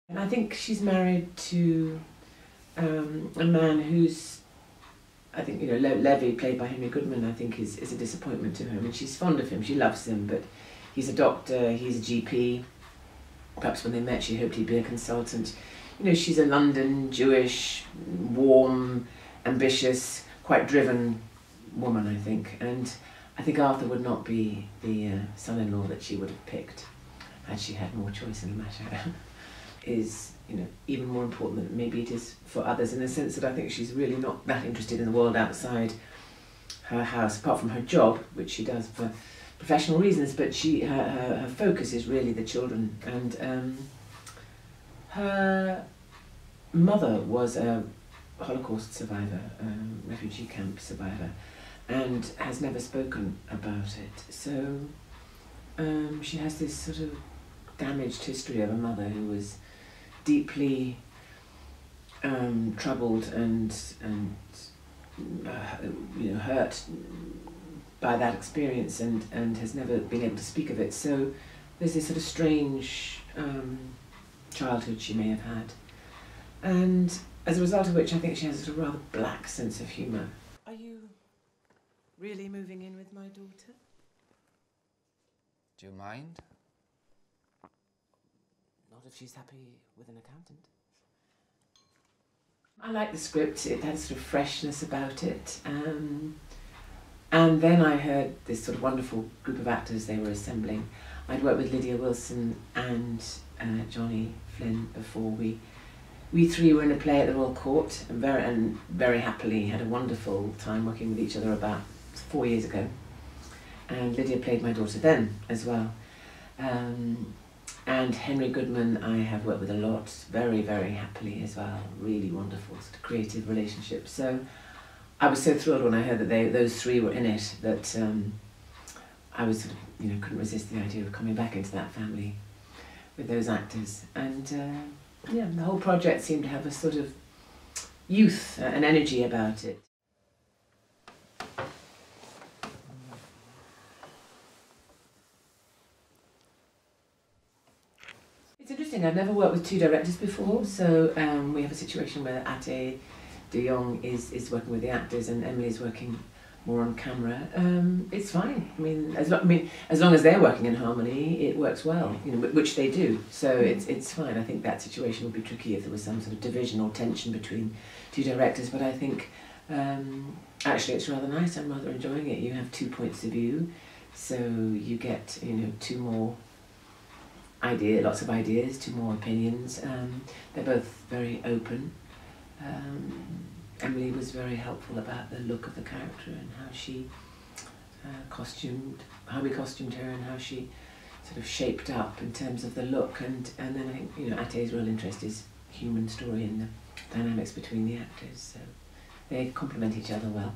And I think she's married to a man who's, I think, Levy, played by Henry Goodman, I think is a disappointment to her. I mean, she's fond of him, she loves him, but he's a doctor, he's a GP. Perhaps when they met she hoped he'd be a consultant. She's a London, Jewish, warm, ambitious, quite driven woman, I think. And I think Arthur would not be the son-in-law that she would have picked had she had more choice in the matter. Is even more important than maybe it is for others, in the sense that I think she's really not that interested in the world outside her house, apart from her job, which she does for professional reasons, but her focus is really the children. And her mother was a Holocaust survivor, refugee camp survivor, and has never spoken about it. So she has this sort of damaged history of a mother who was deeply troubled and hurt by that experience, and has never been able to speak of it. So there's this sort of strange childhood she may have had, and as a result of which I think she has a sort of rather black sense of humour. Are you really moving in with my daughter? Do you mind? Not if she's happy with an accountant. I like the script, it had sort of freshness about it. And then I heard this sort of wonderful group of actors they were assembling. I'd worked with Lydia Wilson and Johnny Flynn before. We three were in a play at the Royal Court and very happily had a wonderful time working with each other about 4 years ago. And Lydia played my daughter then as well. And Henry Goodman I have worked with a lot, very, very happily as well. Really wonderful sort of creative relationship. So I was so thrilled when I heard that those three were in it that I was sort of, couldn't resist the idea of coming back into that family with those actors. And yeah, the whole project seemed to have a sort of youth and energy about it. It's interesting, I've never worked with two directors before, so we have a situation where Ate de Jong is working with the actors and Emily's working more on camera. It's fine. I mean, as long as they're working in harmony, it works well, which they do. So it's fine. I think that situation would be tricky if there was some sort of division or tension between two directors, but I think actually it's rather nice. I'm rather enjoying it. You have 2 points of view, so you get two more lots of ideas, 2 more opinions. They're both very open. Emily was very helpful about the look of the character and how she how we costumed her and how she sort of shaped up in terms of the look. And then I think Ate's real interest is human story and the dynamics between the actors. So they complement each other well.